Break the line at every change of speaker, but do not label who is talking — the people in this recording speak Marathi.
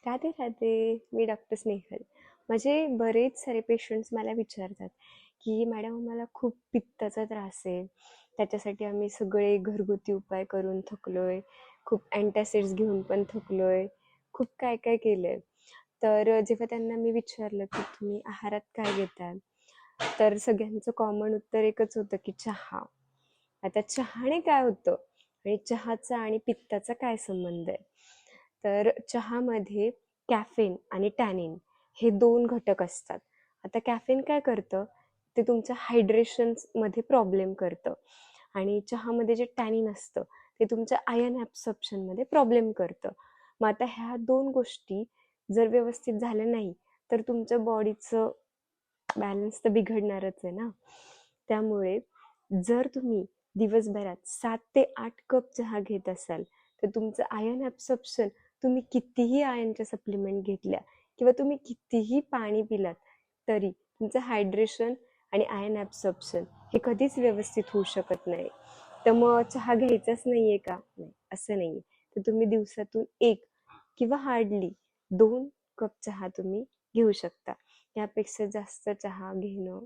राधे राधे. मी डॉक्टर स्नेहल. माझे बरेच सारे पेशंट्स मला विचारतात की मॅडम मला खूप पित्ताचा त्रास आहे. त्याच्यासाठी आम्ही सगळे घरगुती उपाय करून थकलोय. खूप अँटासिड्स घेऊन पण थकलोय. खूप काय काय केलंय. तर जेव्हा त्यांना मी विचारलं की तुम्ही आहारात काय घेता, तर सगळ्यांचं कॉमन उत्तर एकच होतं की चहा. आता चहाने काय होतं आणि चहाचा आणि पित्ताचा काय संबंध आहे? तर चहामध्ये कॅफेन आणि टॅनिन हे दोन घटक असतात. आता कॅफेन काय करतं, ते तुमच्या हायड्रेशनमध्ये प्रॉब्लेम करतं आणि चहामध्ये जे टॅनिन असतं ते तुमच्या आयर्न ॲब्सॉर्प्शनमध्ये प्रॉब्लेम करतं. मग आता ह्या दोन गोष्टी जर व्यवस्थित झाल्या नाही तर तुमच्या बॉडीचं बॅलन्स तर बिघडणारच आहे ना. त्यामुळे जर तुम्ही दिवसभरात 7 ते 8 कप चहा घेत असाल तर तुमचं आयर्न ॲब्सॉर्प्शन, तुम्ही कितीही आयर्नच्या सप्लिमेंट घेतल्या किंवा तुम्ही कितीही पाणी पिलात तरी तुमचं हायड्रेशन आणि आयर्न ॲब्सॉर्प्शन हे कधीच व्यवस्थित होऊ शकत नाही. तर मग चहा घ्यायचाच नाहीये का? नाही, असं नाहीये. तर तुम्ही दिवसातून 1 किंवा हार्डली 2 कप चहा तुम्ही घेऊ शकता. यापेक्षा जास्त चहा घेणं